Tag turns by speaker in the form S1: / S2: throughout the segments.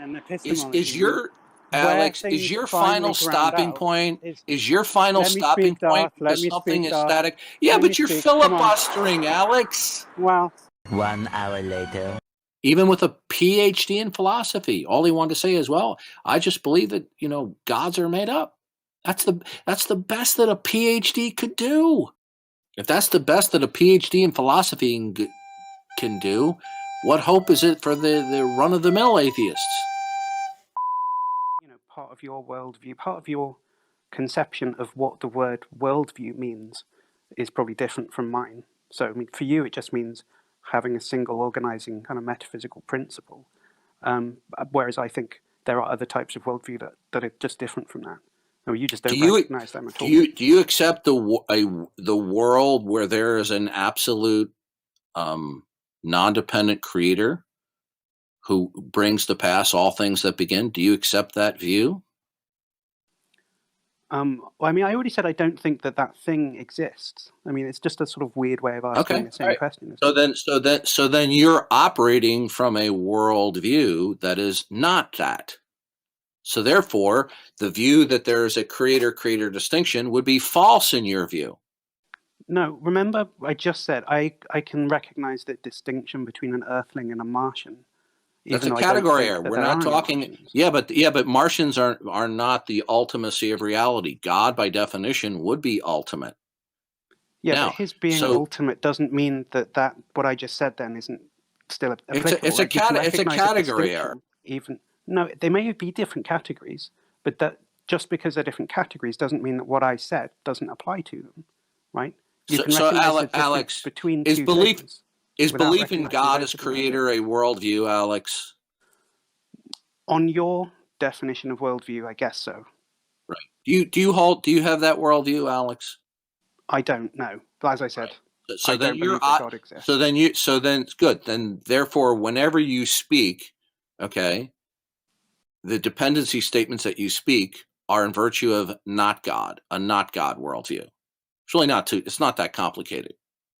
S1: And
S2: is
S1: epistemology,
S2: your
S1: where
S2: Alex, is
S1: things
S2: your
S1: finally
S2: final
S1: ground
S2: stopping
S1: out,
S2: point?
S1: is
S2: Is your final
S1: let me
S2: stopping
S1: speak,
S2: point
S1: Darth. Let
S2: because
S1: me
S2: something
S1: speak,
S2: is
S1: Darth.
S2: static? Yeah,
S1: Let me
S2: but you're
S1: speak. Come on.
S2: filibustering, Alex.
S1: Well,
S3: 1 hour later.
S2: Even with a PhD in philosophy, all he wanted to say is, "Well, I just believe that gods are made up." That's the best that a PhD could do. If that's the best that a PhD in philosophy can do, what hope is it for the run-of-the-mill atheists?
S1: part of your worldview, part of your conception of what the word worldview means is probably different from mine. So, I mean, for you, it just means having a single organizing kind of metaphysical principle. Whereas I think there are other types of worldview that are just different from that. Or you just don't recognize them at all.
S2: Do you accept the world where there is an absolute non-dependent creator who brings to pass all things that begin? Do you accept that view?
S1: Well, I mean, I already said I don't think that thing exists. I mean, it's just a sort of weird way of asking the same question.
S2: So then you're operating from a worldview that is not that. So therefore, the view that there is a creator-creator distinction would be false in your view.
S1: No, remember I just said I can recognize the distinction between an Earthling and a Martian.
S2: That's a category error. We're not talking. Yeah, but Martians are not the ultimacy of reality. God, by definition, would be ultimate.
S1: Yeah, now, but his being ultimate doesn't mean that what I just said then isn't still applicable.
S2: It's a category error.
S1: No, they may be different categories, but that just because they're different categories doesn't mean that what I said doesn't apply to them, right?
S2: Alex,
S1: between
S2: is belief in God as creator a worldview, Alex?
S1: On your definition of worldview, I guess so.
S2: Right. Do you have that worldview, Alex?
S1: I don't know. But as I said,
S2: right. So
S1: I
S2: then
S1: don't believe that God exists.
S2: So then good. Then therefore, whenever you speak, okay, the dependency statements that you speak are in virtue of not God, a not God worldview. It's really not it's not that complicated,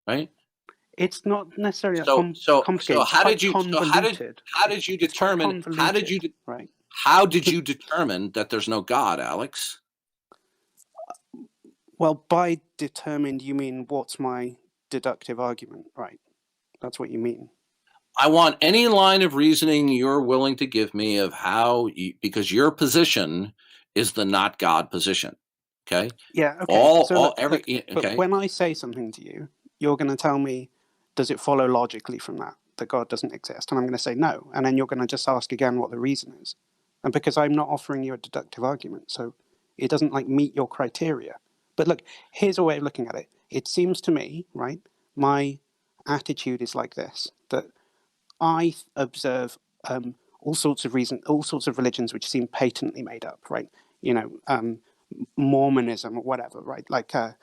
S2: right?
S1: It's not necessarily complicated.
S2: So how did you determine that there's no God, Alex?
S1: Well, by determined, you mean what's my deductive argument, right? That's what you mean.
S2: I want any line of reasoning you're willing to give me of how, because your position is the not God position. Okay.
S1: Yeah. Okay. But when I say something to you, you're going to tell me, does it follow logically from that God doesn't exist? And I'm going to say no. And then you're going to just ask again what the reason is. And because I'm not offering you a deductive argument, so it doesn't meet your criteria. But look, here's a way of looking at it. It seems to me, right, my attitude is like this, that I observe all sorts of religions which seem patently made up, right? Mormonism or whatever, right? I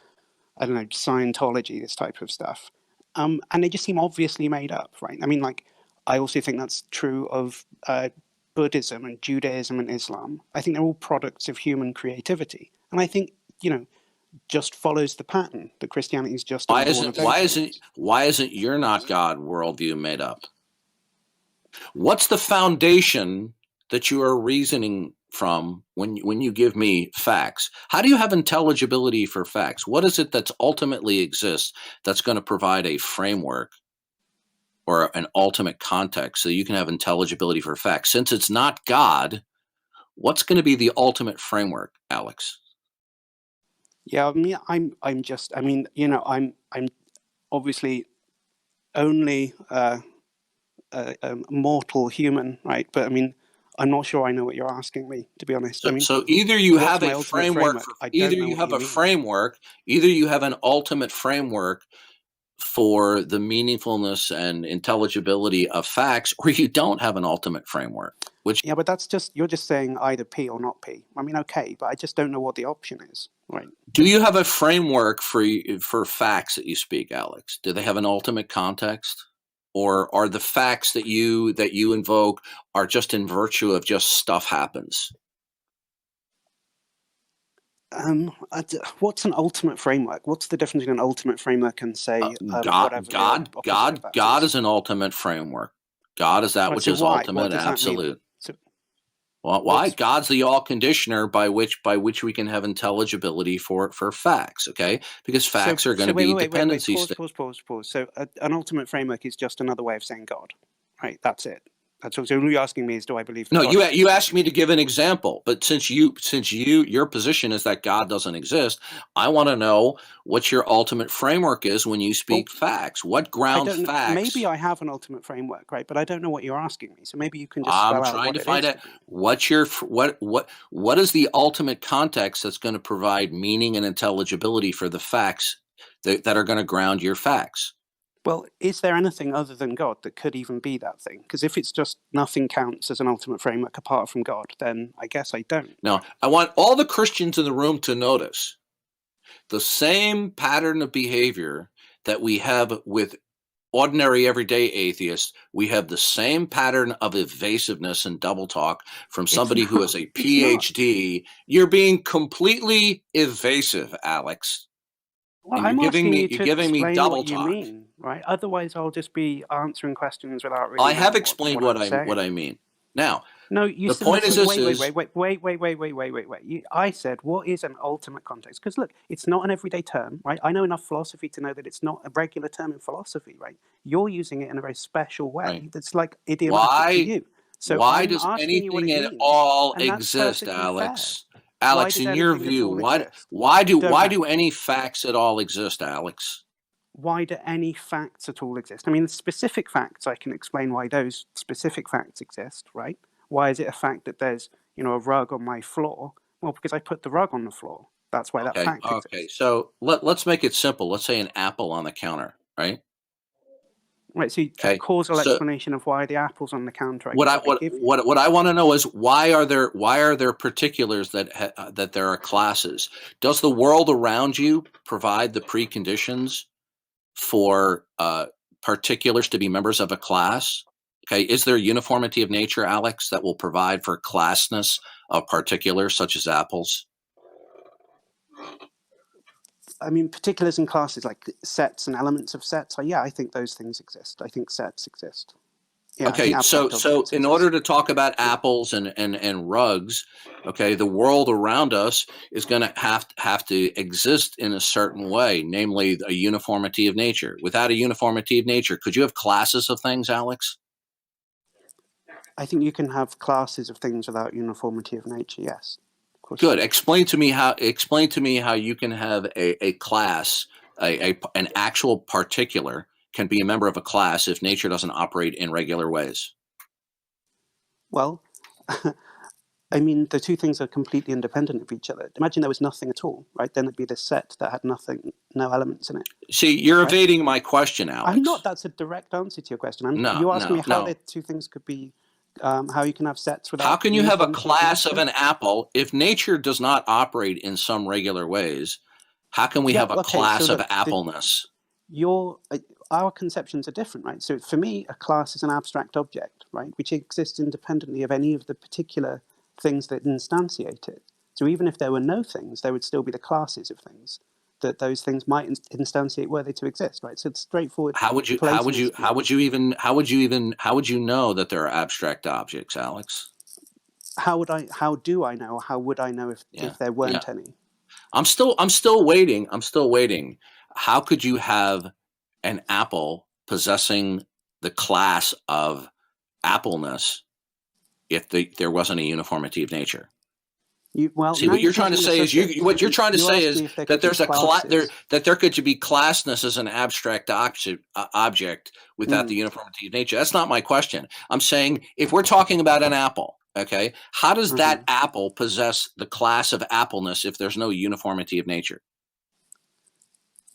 S1: don't know, Scientology, this type of stuff. And they just seem obviously made up, right? I mean, I also think that's true of Buddhism and Judaism and Islam. I think they're all products of human creativity. And I think, just follows the pattern that Christianity is just.
S2: Why isn't your not God worldview made up? What's the foundation that you are reasoning from when you give me facts? How do you have intelligibility for facts? What is it that's ultimately exists that's going to provide a framework or an ultimate context so you can have intelligibility for facts? Since it's not God, what's going to be the ultimate framework, Alex?
S1: Yeah, I mean, I'm obviously only a mortal human, right? But I mean, I'm not sure I know what you're asking me, to be honest.
S2: So either you have a framework, either you have an ultimate framework for the meaningfulness and intelligibility of facts, or you don't have an ultimate framework.
S1: Yeah, but you're just saying either P or not P. I mean, okay, but I just don't know what the option is, right?
S2: Do you have a framework for facts that you speak, Alex? Do they have an ultimate context? Or are the facts that you invoke are just in virtue of just stuff happens?
S1: What's an ultimate framework? What's the difference between an ultimate framework and say
S2: God is an ultimate framework. God is that which is ultimate, absolute. Well, why? God's the all conditioner by which we can have intelligibility for facts, okay? Because facts are going to be dependencies.
S1: Pause. So an ultimate framework is just another way of saying God, right? That's it. That's all. So you're asking me is, do I believe?
S2: No, you asked me to give an example, but since your position is that God doesn't exist, I want to know what your ultimate framework is when you speak facts. What ground facts?
S1: Maybe I have an ultimate framework, right? But I don't know what you're asking me. So maybe you can just
S2: I'm trying to find out what is the ultimate context that's going to provide meaning and intelligibility for the facts that are going to ground your facts.
S1: Well, is there anything other than God that could even be that thing? Because if it's just nothing counts as an ultimate framework apart from God, then I guess I don't.
S2: Now, I want all the Christians in the room to notice the same pattern of behavior that we have with ordinary everyday atheists. We have the same pattern of evasiveness and double talk from somebody who has a PhD. You're being completely evasive, Alex.
S1: Well, I'm asking you to explain what you mean, right? Otherwise, I'll just be answering questions without really.
S2: I have explained what I mean. Now,
S1: no, you said.
S2: Point is this:
S1: wait. I said, what is an ultimate context? Because look, it's not an everyday term, right? I know enough philosophy to know that it's not a regular term in philosophy, right? You're using it in a very special way. Right. That's like idiomatic to you.
S2: So why does anything at all exist, Alex? Fair. Alex, in your view, why do any facts at all exist, Alex?
S1: Why do any facts at all exist? I mean, the specific facts, I can explain why those specific facts exist, right? Why is it a fact that there's, a rug on my floor? Well, because I put the rug on the floor. That's why that fact exists.
S2: Okay, so let's make it simple. Let's say an apple on the counter, right?
S1: Right, so a causal explanation of why the apple's on the counter.
S2: What I want to know is why are there particulars that there are classes? Does the world around you provide the preconditions for particulars to be members of a class? Okay, is there uniformity of nature, Alex, that will provide for classness of particulars such as apples?
S1: I mean, particulars and classes like sets and elements of sets. I think those things exist. I think sets exist.
S2: Yeah, okay, so in order to talk about apples and rugs, okay, the world around us is going to have to exist in a certain way, namely a uniformity of nature. Without a uniformity of nature, could you have classes of things, Alex?
S1: I think you can have classes of things without uniformity of nature. Yes.
S2: Good. Explain to me how you can have a class, an actual particular can be a member of a class if nature doesn't operate in regular ways.
S1: Well, I mean, the two things are completely independent of each other. Imagine there was nothing at all, right? Then it'd be this set that had nothing, no elements in it.
S2: See, you're evading my question, Alex.
S1: I'm not. That's a direct answer to your question. You asked me how the two things could be. How you can have sets without.
S2: How can you have a class of an apple if nature does not operate in some regular ways? How can we have a class of appleness?
S1: Our conceptions are different, right? So for me, a class is an abstract object, right, which exists independently of any of the particular things that instantiate it. So even if there were no things, there would still be the classes of things that those things might instantiate were they to exist, right? So it's straightforward.
S2: How would you know that there are abstract objects, Alex?
S1: How do I know? How would I know if there weren't any?
S2: I'm still waiting. How could you have an apple possessing the class of appleness if there wasn't a uniformity of nature? What you're trying to say is that there's that there could be classness as an abstract object without the uniformity of nature. That's not my question. I'm saying if we're talking about an apple, okay, how does that apple possess the class of appleness if there's no uniformity of nature?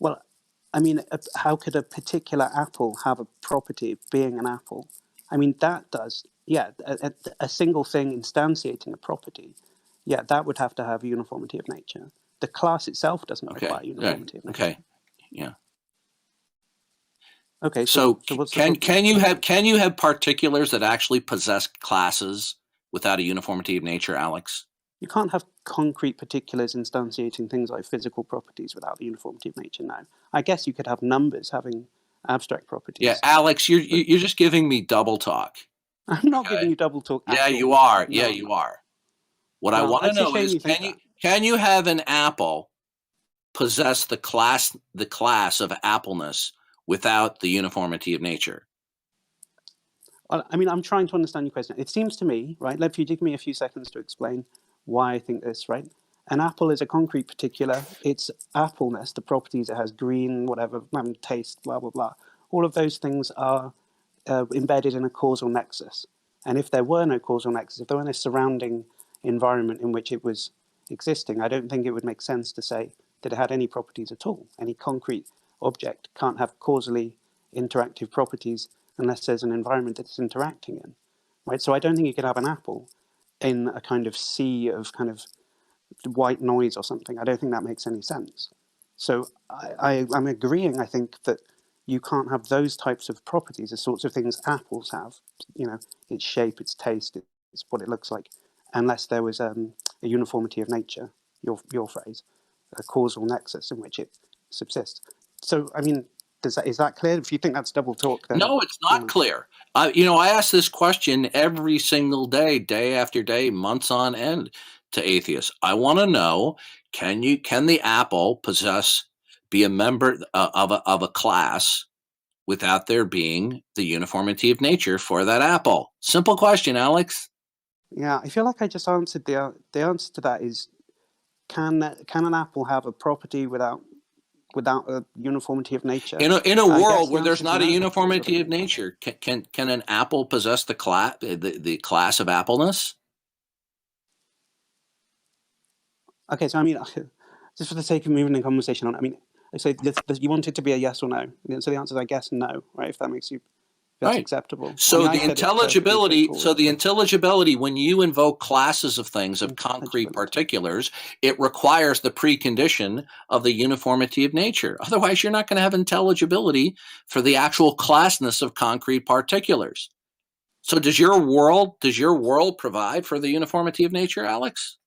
S1: Well, I mean, how could a particular apple have a property of being an apple? I mean, that does, a single thing instantiating a property. Yeah, that would have to have uniformity of nature. The class itself doesn't require uniformity of nature.
S2: Okay, yeah.
S1: Okay,
S2: so can you have particulars that actually possess classes without a uniformity of nature, Alex?
S1: You can't have concrete particulars instantiating things like physical properties without the uniformity of nature. No, I guess you could have numbers having abstract properties.
S2: Yeah, Alex, you're just giving me double talk.
S1: I'm not giving you double talk.
S2: Yeah, you are. Yeah, you are. What I want to know is, can you have an apple possess the class of appleness without the uniformity of nature?
S1: I mean, I'm trying to understand your question. It seems to me, right? If you give me a few seconds to explain why I think this, right? An apple is a concrete particular. Its appleness, the properties it has, green, whatever, taste, blah, blah, blah. All of those things are embedded in a causal nexus. And if there were no causal nexus, if there were no surrounding environment in which it was existing, I don't think it would make sense to say that it had any properties at all. Any concrete object can't have causally interactive properties unless there's an environment that it's interacting in, right? So I don't think you could have an apple in a kind of sea of kind of white noise or something. I don't think that makes any sense. So I'm agreeing, I think, that you can't have those types of properties, the sorts of things apples have, its shape, its taste, it's what it looks like, unless there was a uniformity of nature, your phrase, a causal nexus in which it subsists. So, I mean, is that clear? If you think that's double talk, then
S2: no, it's not clear. I ask this question every single day, day after day, months on end, to atheists. I want to know: can the apple be a member of a class without there being the uniformity of nature for that apple? Simple question, Alex.
S1: Yeah, I feel like I just answered the answer to that is: can an apple have a property without a uniformity of nature?
S2: In a world where there's not a uniformity of nature, can an apple possess the class of appleness?
S1: Okay, so I mean, just for the sake of moving the conversation on, I mean, so you want it to be a yes or no. So the answer is, I guess, no, right? If that makes you, that's acceptable.
S2: So the intelligibility, when you invoke classes of things, of concrete particulars, it requires the precondition of the uniformity of nature. Otherwise, you're not going to have intelligibility for the actual classness of concrete particulars. So does your world provide for the uniformity of nature, Alex?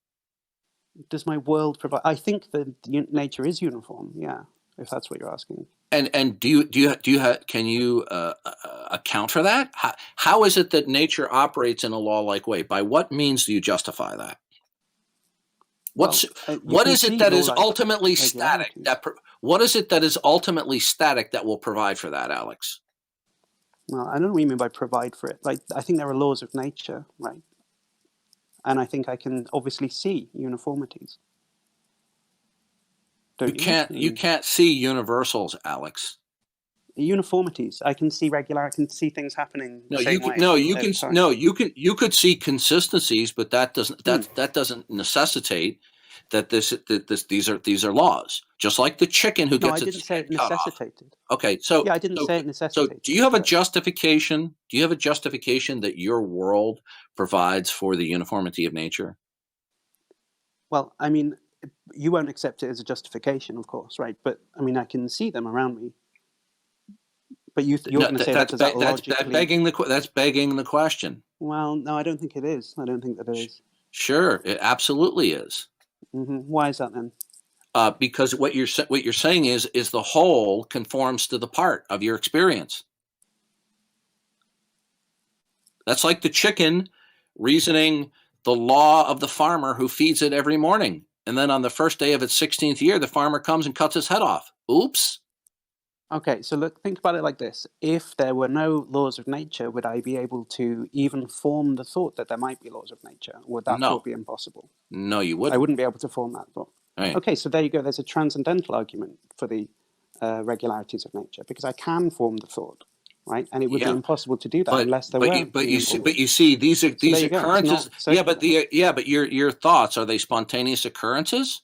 S1: Does my world provide? I think that nature is uniform. Yeah, if that's what you're asking.
S2: And can you account for that? How is it that nature operates in a law-like way? By what means do you justify that? What is it that is ultimately static? What is it that is ultimately static that will provide for that, Alex?
S1: Well, I don't know what you mean by provide for it. Like, I think there are laws of nature, right? And I think I can obviously see uniformities.
S2: You can't see universals, Alex.
S1: Uniformities. I can see I can see things happening the same way.
S2: You could see consistencies, but that doesn't necessitate that these are laws. Just like the chicken who gets its head cut off.
S1: I didn't say it necessitated.
S2: Okay, so
S1: yeah, I didn't say it necessitated.
S2: So do you have a justification? Do you have a justification that your world provides for the uniformity of nature?
S1: Well, I mean, you won't accept it as a justification, of course, right? But I mean, I can see them around me. But you're going to say that's
S2: begging the question.
S1: Well, no, I don't think it is. I don't think that it is.
S2: Sure, it absolutely is.
S1: Mm-hmm. Why is that then?
S2: Because what you're saying is the whole conforms to the part of your experience. That's like the chicken reasoning the law of the farmer who feeds it every morning. And then on the first day of its 16th year, the farmer comes and cuts its head off. Oops.
S1: Okay, so think about it like this. If there were no laws of nature, would I be able to even form the thought that there might be laws of nature? Would that thought be impossible?
S2: No, you wouldn't.
S1: I wouldn't be able to form that thought.
S2: Right.
S1: Okay, so there you go. There's a transcendental argument for the regularities of nature, because I can form the thought, right? And it would be impossible to do that unless there were.
S2: But you see, these occurrences. But your thoughts, are they spontaneous occurrences?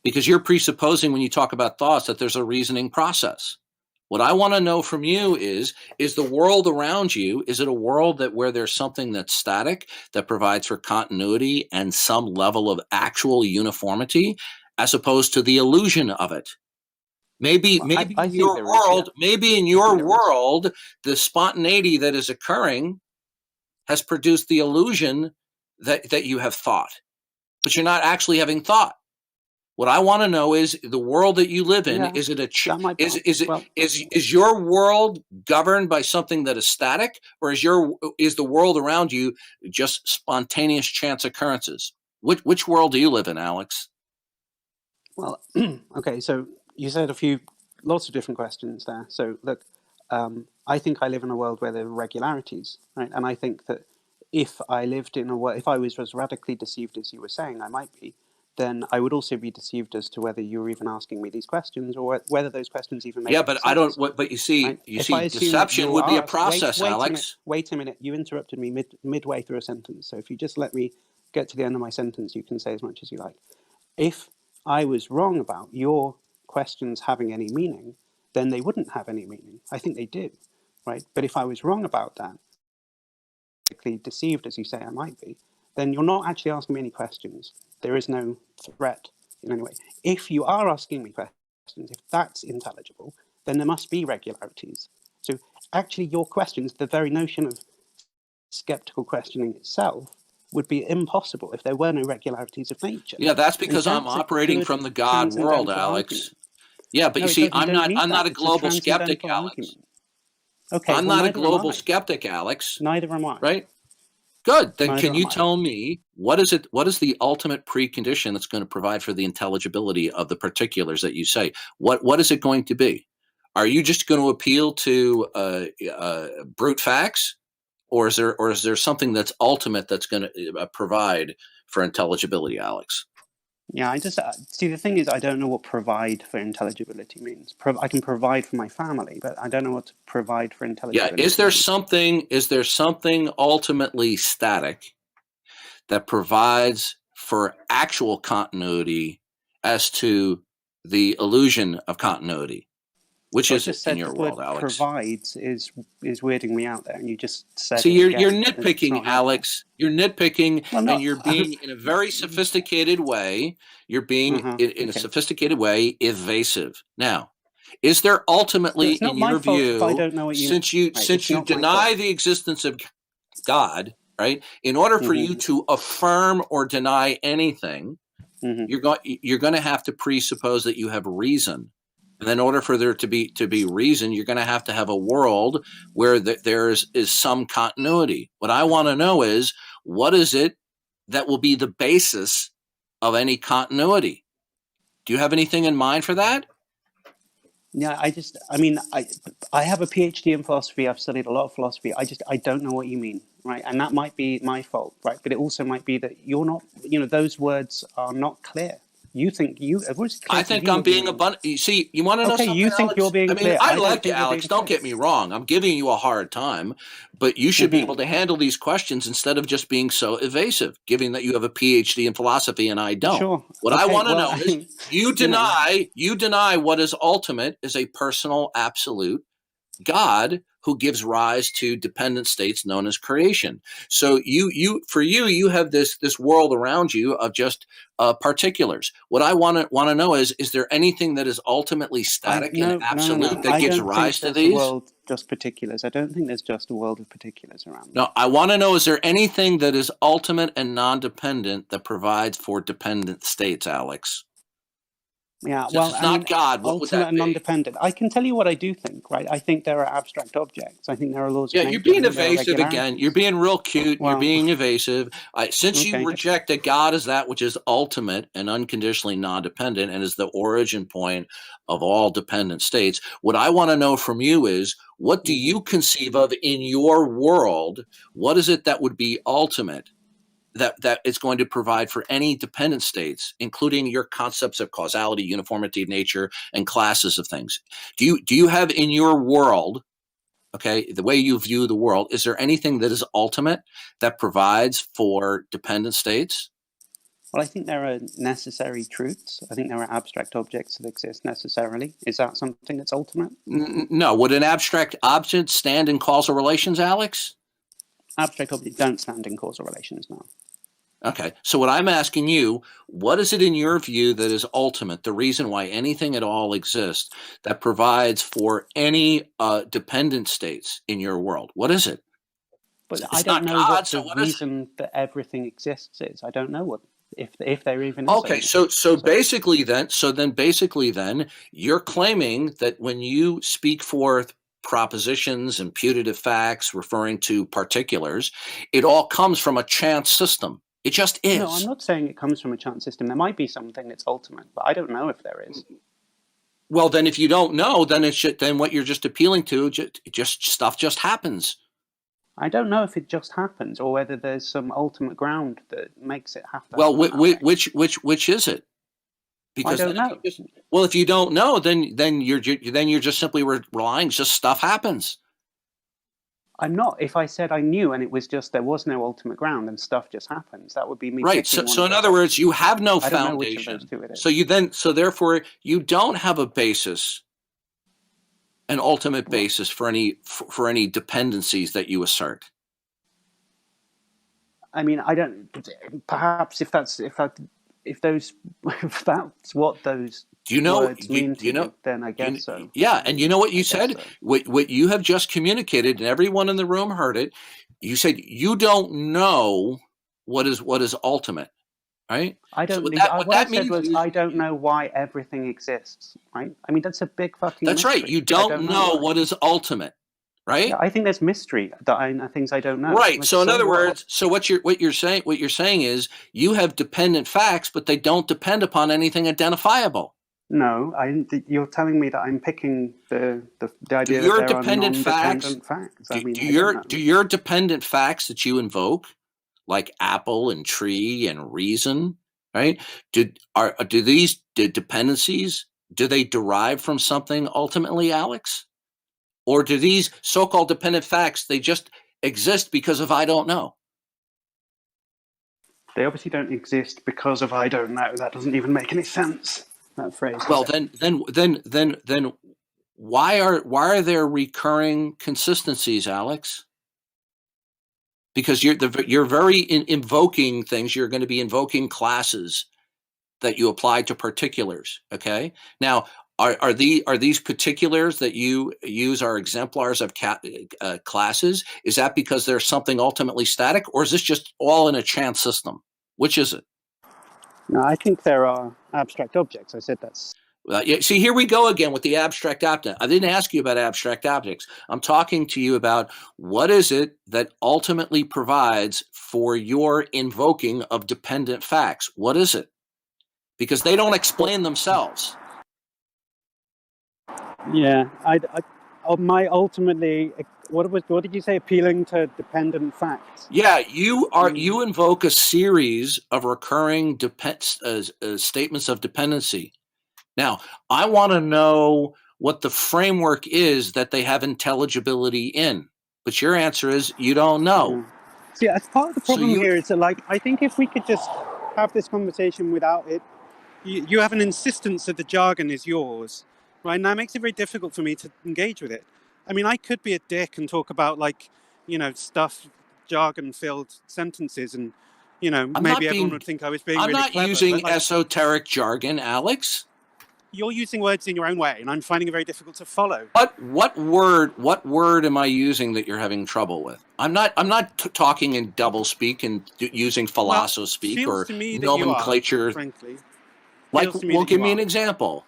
S2: Because you're presupposing when you talk about thoughts that there's a reasoning process. What I want to know from you is the world around you, is it a world where there's something that's static, that provides for continuity and some level of actual uniformity, as opposed to the illusion of it? Maybe in your world, the spontaneity that is occurring has produced the illusion that you have thought, but you're not actually having thought. What I want to know is the world that you live in. Is it is your world governed by something that is static, or is the world around you just spontaneous chance occurrences? Which world do you live in, Alex?
S1: Well, okay. So you said lots of different questions there. So look, I think I live in a world where there are regularities, right? And I think that if I lived in a world, if I was as radically deceived as you were saying I might be, then I would also be deceived as to whether you were even asking me these questions or whether those questions even make sense.
S2: But I don't. But you see, right? Deception would be a process, Alex.
S1: Wait a minute. You interrupted me midway through a sentence. So if you just let me get to the end of my sentence, you can say as much as you like. If I was wrong about your questions having any meaning, then they wouldn't have any meaning. I think they do, right? But if I was wrong about that, deceived as you say I might be, then you're not actually asking me any questions. There is no threat in any way. If you are asking me questions, if that's intelligible, then there must be regularities. So actually your questions, the very notion of skeptical questioning itself, would be impossible if there were no regularities of nature.
S2: Yeah, that's because I'm operating from the God world, Alex. Argument. Yeah, but you see, I'm not a global skeptic, Alex. Okay, I'm not a global skeptic, Alex.
S1: Neither am I.
S2: Right? Good. Then can you tell me what is the ultimate precondition that's going to provide for the intelligibility of the particulars that you say? What is it going to be? Are you just going to appeal to brute facts, or is there something that's ultimate that's going to provide for intelligibility, Alex?
S1: Yeah, I just see the thing is I don't know what provide for intelligibility means. I can provide for my family, but I don't know what to provide for intelligibility.
S2: Yeah, is there something ultimately static that provides for actual continuity as to the illusion of continuity? Which is it in your world, Alex?
S1: Provides is weirding me out there, and you just said.
S2: So you're nitpicking, Alex. You're nitpicking, and you're being in a very sophisticated way. You're being in a sophisticated way evasive. Now, is there ultimately, in your view, since you deny the existence of God, right? In order for you to affirm or deny anything, you're going to have to presuppose that you have reason. And in order for there to be reason, you're going to have a world where there is some continuity. What I want to know is, what is it that will be the basis of any continuity? Do you have anything in mind for that?
S1: Yeah, I have a PhD in philosophy. I've studied a lot of philosophy. I don't know what you mean, right? And that might be my fault, right? But it also might be that you're not, those words are not clear. You think
S2: I think I'm being abundant. You see, you want to know something,
S1: you think
S2: Alex?
S1: You're being clear.
S2: I like you, Alex. Don't get me wrong. I'm giving you a hard time, but you should be able to handle these questions instead of just being so evasive, given that you have a PhD in philosophy and I don't.
S1: Sure.
S2: What I want to know is you deny what is ultimate is a personal absolute God who gives rise to dependent states known as creation. So you have this world around you of just particulars. What I want to know is there anything that is ultimately static and absolute that gives rise to these?
S1: World just particulars. I don't think there's just a world of particulars around me.
S2: No, I want to know, is there anything that is ultimate and non-dependent that provides for dependent states, Alex?
S1: Yeah,
S2: well, it's not God. What would that be?
S1: And non-dependent. I can tell you what I do think, right? I think there are abstract objects. I think there are laws.
S2: Yeah, you're being evasive again. You're being real cute. You're being evasive. Since you reject that God is that which is ultimate and unconditionally non-dependent and is the origin point of all dependent states, what I want to know from you is, what do you conceive of in your world? What is it that would be ultimate? That is going to provide for any dependent states, including your concepts of causality, uniformity of nature, and classes of things. Do you have in your world, okay, the way you view the world, is there anything that is ultimate that provides for dependent states?
S1: Well, I think there are necessary truths. I think there are abstract objects that exist necessarily. Is that something that's ultimate?
S2: No. Would an abstract object stand in causal relations, Alex?
S1: Abstract objects don't stand in causal relations, no.
S2: Okay, so what I'm asking you, what is it in your view that is ultimate, the reason why anything at all exists that provides for any dependent states in your world? What is it?
S1: But I don't know what the reason that everything exists is. I don't know what if there even is.
S2: Okay, so basically then you're claiming that when you speak forth propositions and putative facts referring to particulars, it all comes from a chance system. It just is.
S1: No, I'm not saying it comes from a chance system. There might be something that's ultimate, but I don't know if there is.
S2: Well, then if you don't know, then then what you're just appealing to, just stuff just happens.
S1: I don't know if it just happens or whether there's some ultimate ground that makes it happen.
S2: Well, which is it?
S1: Because I don't know.
S2: Well, if you don't know, then you're just simply relying. Just stuff happens.
S1: I'm not. If I said I knew and it was just there was no ultimate ground and stuff just happens, that would be me.
S2: Right. So in other words, you have no foundation. So therefore you don't have a basis, an ultimate basis for any dependencies that you assert.
S1: I mean, I don't. Perhaps if that's what those words mean to you, then I guess so.
S2: Yeah, and you know what you said? So. What you have just communicated, and everyone in the room heard it. You said you don't know what is ultimate, right?
S1: I don't. So what I said was I don't know why everything exists, right? I mean, that's a big fucking.
S2: That's
S1: mystery.
S2: Right. You don't know what is ultimate. Right.
S1: Yeah, I think there's mystery things I don't know.
S2: Right. So in other words, so what you're saying is you have dependent facts, but they don't depend upon anything identifiable.
S1: No, you're telling me that I'm picking the idea that there are non-dependent facts.
S2: Do your dependent facts that you invoke, like apple and tree and reason, right? Do these dependencies, do they derive from something ultimately, Alex? Or do these so-called dependent facts, they just exist because of I don't know?
S1: They obviously don't exist because of I don't know. That doesn't even make any sense, that phrase.
S2: Well, then why are there recurring consistencies, Alex? Because you're very invoking things. You're going to be invoking classes that you apply to particulars, okay? Now, Are these particulars that you use are exemplars of classes? Is that because there's something ultimately static, or is this just all in a chance system? Which is it?
S1: No, I think there are abstract objects. I said that's.
S2: See, here we go again with the abstract object. I didn't ask you about abstract objects. I'm talking to you about what is it that ultimately provides for your invoking of dependent facts? What is it? Because they don't explain themselves.
S1: Yeah, my ultimately, what did you say? Appealing to dependent facts.
S2: Yeah, you invoke a series of recurring statements of dependency. Now, I want to know what the framework is that they have intelligibility in, but your answer is you don't know.
S1: Yeah. See, as part of the problem here is that, I think if we could just have this conversation without it, you have an insistence that the jargon is yours. Right, and that makes it very difficult for me to engage with it. I mean, I could be a dick and talk about stuff, jargon-filled sentences, and maybe everyone would think I was being really clever.
S2: I'm not using esoteric jargon, Alex.
S1: You're using words in your own way, and I'm finding it very difficult to follow.
S2: What word am I using that you're having trouble with? I'm not talking in double speak and using philosophy speak or nomenclature.
S1: Are, frankly,
S2: give me an example.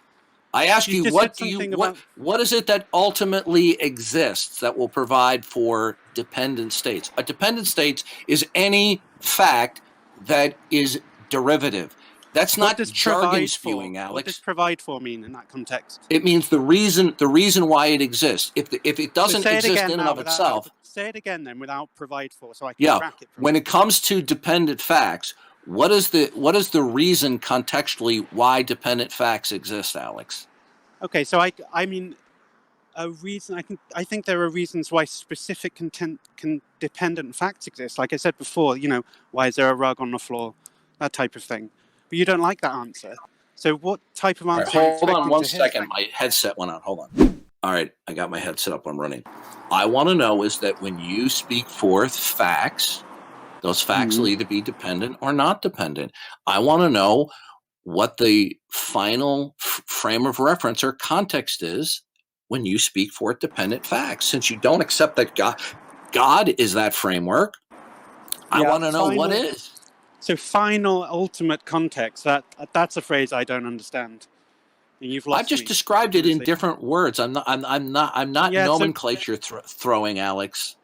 S2: I ask you, what is it that ultimately exists that will provide for dependent states? A dependent state is any fact that is derivative. That's not jargon spewing, Alex.
S1: What does provide for mean in that context?
S2: It means the reason why it exists. If it doesn't exist in and of itself.
S1: Say it again then without provide for, so I can track it.
S2: When it comes to dependent facts, what is the reason contextually why dependent facts exist, Alex?
S1: Okay, so I mean, a reason I think there are reasons why specific dependent facts exist. Like I said before, why is there a rug on the floor, that type of thing. But you don't like that answer. So what type of answer?
S2: Right, hold on one second. My headset went out. Hold on. All right, I got my headset up. I'm running. I want to know is that when you speak forth facts. Those facts will either be dependent or not dependent. I want to know what the final frame of reference or context is when you speak forth dependent facts. Since you don't accept that God is that framework, I want to know what is.
S1: So final, ultimate context. That's a phrase I don't understand. And you've lost
S2: I've just
S1: me.
S2: described it in different words. I'm not
S1: Yeah,
S2: nomenclature throwing, Alex.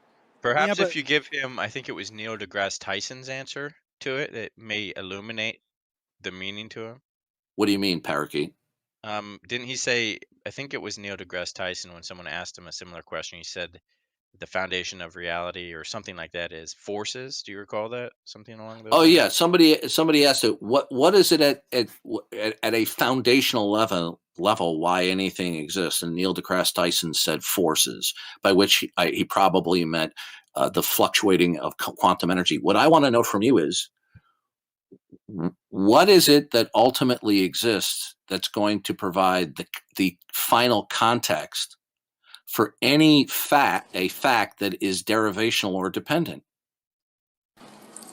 S4: Perhaps
S1: Yeah,
S4: if you give him, I think it was Neil deGrasse Tyson's answer to it, it may illuminate the meaning to him.
S2: What do you mean, parakeet?
S4: Didn't he say, I think it was Neil deGrasse Tyson, when someone asked him a similar question, he said the foundation of reality or something like that is forces. Do you recall that? Something along those lines?
S2: Oh yeah, somebody asked it. What is it at a foundational level why anything exists? And Neil deGrasse Tyson said forces, by which he probably meant the fluctuating of quantum energy. What I want to know from you is, what is it that ultimately exists that's going to provide the final context for a fact that is derivational or dependent?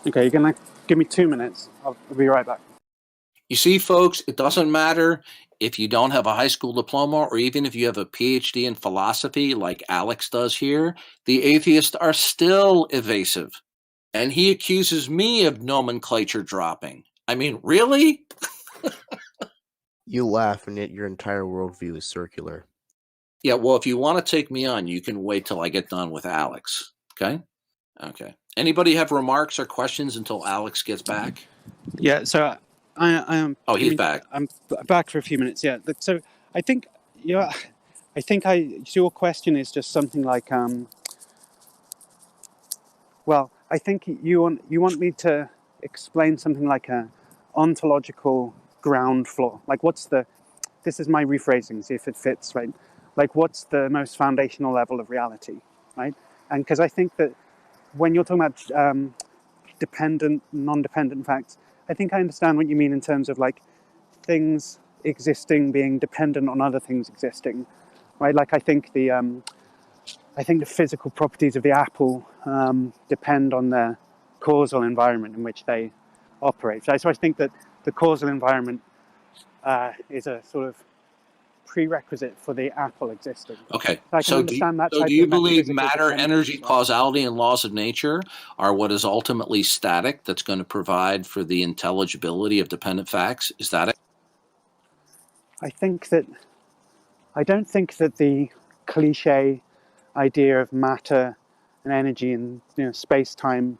S1: Okay, you're going to give me 2 minutes. I'll be right back.
S2: You see, folks, it doesn't matter if you don't have a high school diploma or even if you have a PhD in philosophy like Alex does here, the atheists are still evasive. And he accuses me of nomenclature dropping. I mean, really?
S5: You laugh, and yet your entire worldview is circular.
S2: Yeah, well, if you want to take me on, you can wait till I get done with Alex. Okay? Okay. Anybody have remarks or questions until Alex gets back?
S1: Yeah, so I am.
S2: Oh, he's back.
S1: I'm back for a few minutes. Yeah. So I think your question is just something like well, I think you want me to explain something like a ontological ground floor. Like this is my rephrasing, see if it fits, right? Like what's the most foundational level of reality, right? And because I think that when you're talking about dependent, non-dependent facts, I think I understand what you mean in terms of like things existing being dependent on other things existing, right? Like I think the physical properties of the apple depend on the causal environment in which they operate. So I think that the causal environment is a sort of prerequisite for the apple existing.
S2: Okay.
S1: So
S2: do you believe matter, energy, causality, and laws of nature are what is ultimately static that's going to provide for the intelligibility of dependent facts? Is that it?
S1: I don't think that the cliche idea of matter and energy and space-time,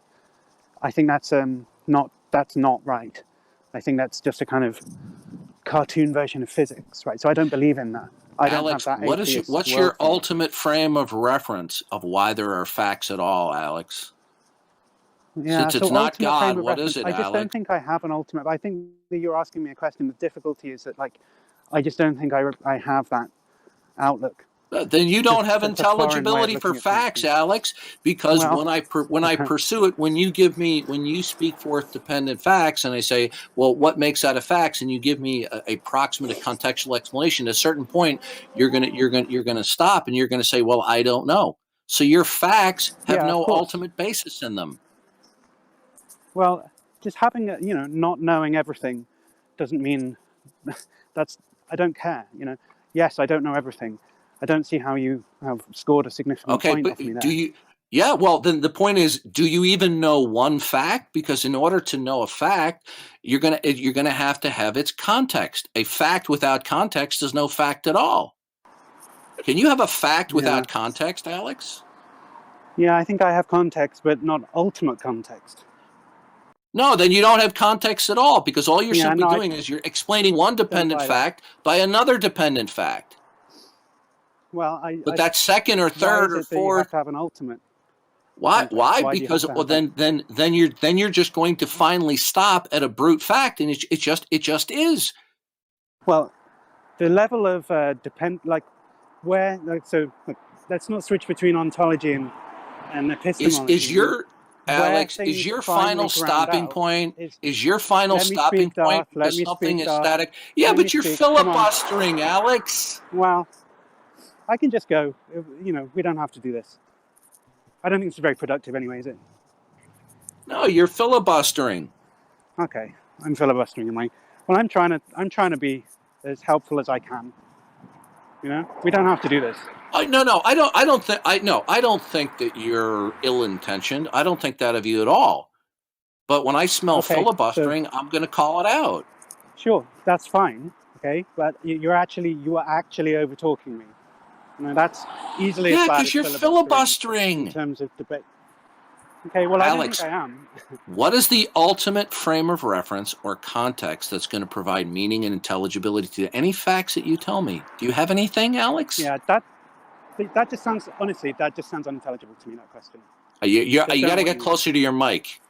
S1: I think that's not right. I think that's just a kind of cartoon version of physics, right? So I don't believe in that.
S2: Alex, what's your ultimate frame of reference of why there are facts at all, Alex?
S1: Yeah,
S2: Since it's not God, what is it,
S1: I just don't think I have an ultimate. I think that you're asking me a question. The difficulty is that, like, I just don't think I have that outlook.
S2: Then you don't have intelligibility for facts, Alex, because when I pursue it, when you speak forth dependent facts, and I say, well, what makes that a fact, and you give me a proximate contextual explanation, at a certain point, you're gonna stop, and you're gonna say, well, I don't know. So your facts have no ultimate basis in them.
S1: Well, just having not knowing everything doesn't mean I don't care. Yes, I don't know everything. I don't see how you have scored a significant point off me there.
S2: Do you? Yeah, well, then the point is, do you even know one fact? Because in order to know a fact, you're gonna have to have its context. A fact without context is no fact at all. Can you have a fact without context, Alex?
S1: Yeah, I think I have context, but not ultimate context.
S2: No, then you don't have context at all, because all you're simply doing is you're explaining one dependent fact by another dependent fact.
S1: Well,
S2: but that second or third or fourth,
S1: you have to have an ultimate.
S2: Why? Because then you're just going to finally stop at a brute fact, and it just is.
S1: Well, the level of let's not switch between ontology and epistemology.
S2: Alex, is your final stopping point? Is your final stopping point because something is static? Yeah, but you're filibustering, Alex.
S1: Well, I can just go. We don't have to do this. I don't think it's very productive anyway, is it?
S2: No, you're filibustering.
S1: Okay, I'm filibustering. I'm trying to be as helpful as I can. We don't have to do this.
S2: No, I don't think that you're ill-intentioned. I don't think that of you at all. But when I smell filibustering, I'm going to call it out.
S1: Sure, that's fine. Okay, but you are actually over talking me. That's easily as bad as
S2: you're filibustering
S1: in terms of debate. Okay, well,
S2: Alex,
S1: I don't think I am.
S2: What is the ultimate frame of reference or context that's going to provide meaning and intelligibility to any facts that you tell me? Do you have anything, Alex?
S1: Yeah, that just sounds, honestly, that just sounds unintelligible to me, that question.
S2: You got to get closer to your mic.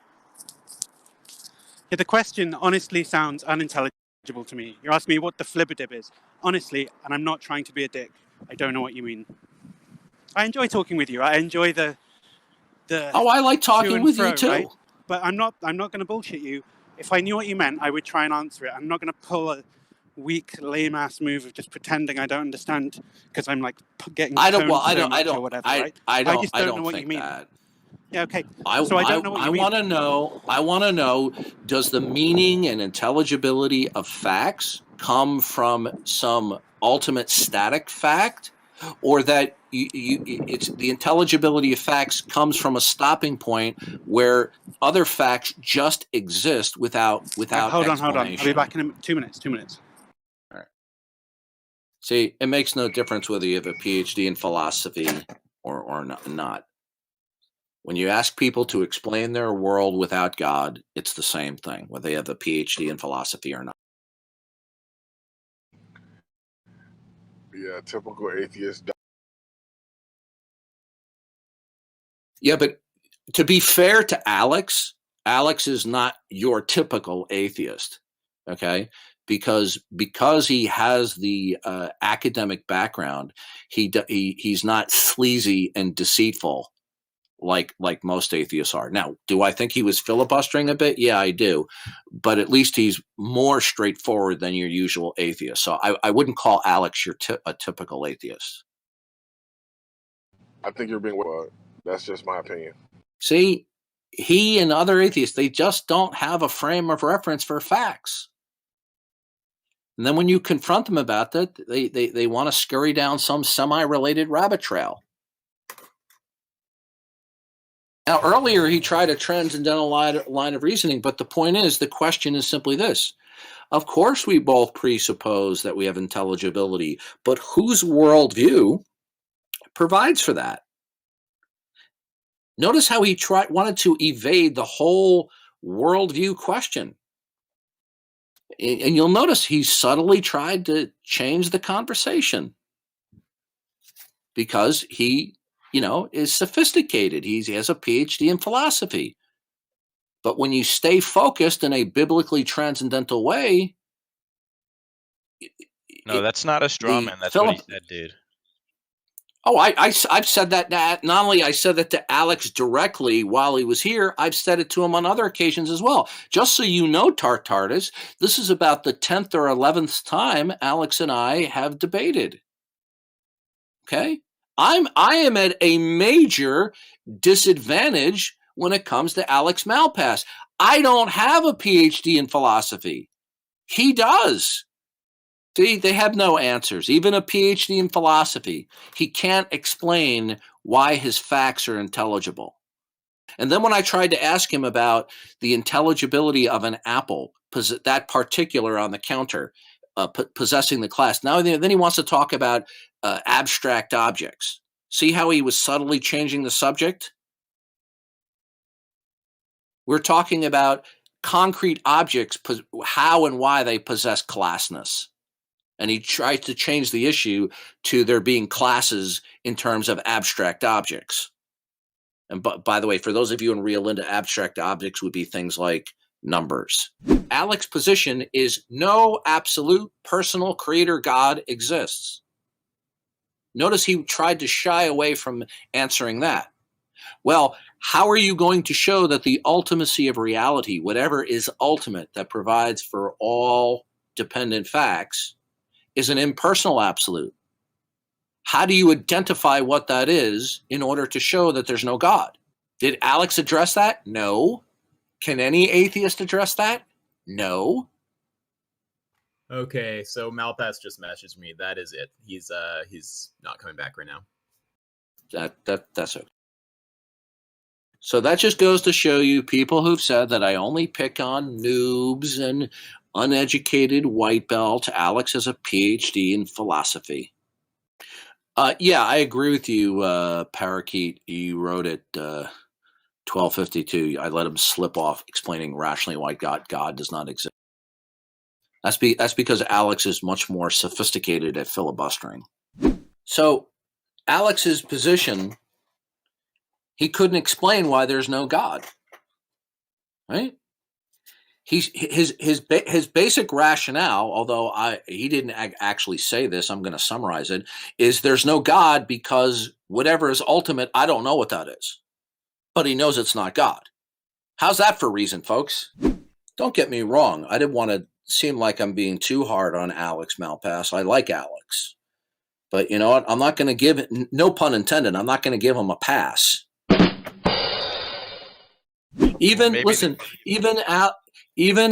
S1: Yeah, the question honestly sounds unintelligible to me. You're asking me what the flibberdib is. Honestly, and I'm not trying to be a dick, I don't know what you mean. I enjoy talking with you. I enjoy the
S2: I like talking with you too.
S1: Right? But I'm not going to bullshit you. If I knew what you meant, I would try and answer it. I'm not going to pull a weak, lame-ass move of just pretending I don't understand because I'm like getting I don't know what you mean. That. Yeah, okay. So I don't know what you mean.
S2: I want to know, does the meaning and intelligibility of facts come from some ultimate static fact, or that it's the intelligibility of facts comes from a stopping point where other facts just exist without
S1: hold on. I'll be back in 2 minutes. 2 minutes.
S2: All right. See, it makes no difference whether you have a PhD in philosophy or not. When you ask people to explain their world without God, it's the same thing, whether they have a PhD in philosophy or not.
S6: Yeah, typical atheist.
S2: Yeah, but to be fair to Alex is not your typical atheist, okay? Because he has the academic background, he's not sleazy and deceitful like most atheists are. Now, do I think he was filibustering a bit? Yeah, I do. But at least he's more straightforward than your usual atheist. So I wouldn't call Alex a typical atheist.
S6: I think you're being well. That's just my opinion.
S2: See, he and other atheists, they just don't have a frame of reference for facts. And then when you confront them about that, they want to scurry down some semi-related rabbit trail. Now, earlier he tried a transcendental line of reasoning, but the point is, the question is simply this. Of course, we both presuppose that we have intelligibility, but whose worldview provides for that? Notice how he wanted to evade the whole worldview question. And you'll notice he subtly tried to change the conversation because he, is sophisticated. He has a PhD in philosophy. But when you stay focused in a biblically transcendental way.
S4: No, that's not a straw man. That's what he said, dude.
S2: Oh, I've said that. Not only I said that to Alex directly while he was here, I've said it to him on other occasions as well. Just so you know, Tartartus, this is about the 10th or 11th time Alex and I have debated. Okay? I am at a major disadvantage when it comes to Alex Malpass. I don't have a PhD in philosophy. He does. See, they have no answers. Even a PhD in philosophy, he can't explain why his facts are intelligible. And then when I tried to ask him about the intelligibility of an apple, that particular on the counter, possessing the class, now then he wants to talk about abstract objects. See how he was subtly changing the subject? We're talking about concrete objects, how and why they possess classness. And he tried to change the issue to there being classes in terms of abstract objects. And by the way, for those of you in Rio Linda, abstract objects would be things like numbers. Alex's position is no absolute personal creator God exists. Notice he tried to shy away from answering that. Well, how are you going to show that the ultimacy of reality, whatever is ultimate that provides for all dependent facts, is an impersonal absolute? How do you identify what that is in order to show that there's no God? Did Alex address that? No. Can any atheist address that? No.
S7: Okay, so Malpass just messaged me. That is it. He's not coming back right now.
S2: That's okay. So that just goes to show you people who've said that I only pick on noobs and uneducated white belt. Alex has a PhD in philosophy. Yeah, I agree with you, Parakeet. You wrote it 1252. I let him slip off explaining rationally why God does not exist. That's because Alex is much more sophisticated at filibustering. So Alex's position, he couldn't explain why there's no God, right? His basic rationale, although he didn't actually say this, I'm going to summarize it, is there's no God because whatever is ultimate, I don't know what that is, but he knows it's not God. How's that for reason, folks? Don't get me wrong. I didn't want to seem like I'm being too hard on Alex Malpass. I like Alex, but you know what? I'm not going to give it, no pun intended, I'm not going to give him a pass. Even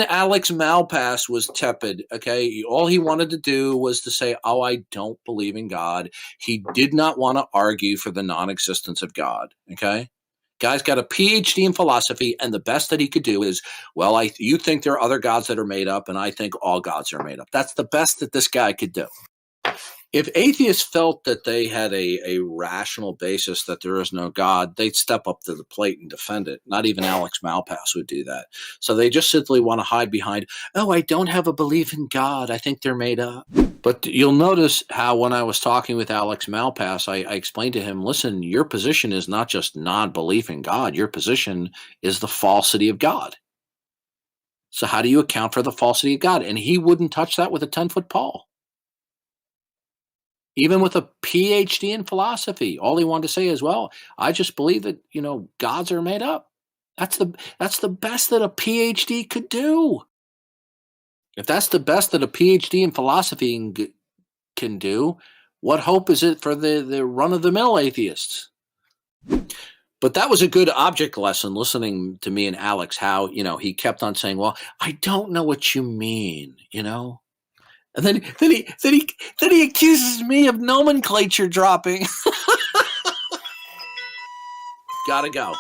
S2: Alex Malpass was tepid, okay? All he wanted to do was to say, oh, I don't believe in God. He did not want to argue for the non-existence of God, okay? Guy's got a PhD in philosophy, and the best that he could do is, well, you think there are other gods that are made up, and I think all gods are made up. That's the best that this guy could do. If atheists felt that they had a rational basis that there is no God, they'd step up to the plate and defend it. Not even Alex Malpass would do that. So they just simply want to hide behind, oh, I don't have a belief in God. I think they're made up. But you'll notice how when I was talking with Alex Malpass, I explained to him, listen, your position is not just non-belief in God. Your position is the falsity of God. So how do you account for the falsity of God? And he wouldn't touch that with a 10-foot pole. Even with a PhD in philosophy, all he wanted to say is, well, I just believe that, gods are made up. That's the best that a PhD could do. If that's the best that a PhD in philosophy can do, what hope is it for the run-of-the-mill atheists? But that was a good object lesson, listening to me and Alex, how, he kept on saying, well, I don't know what you mean, And then he accuses me of nomenclature dropping. Gotta go.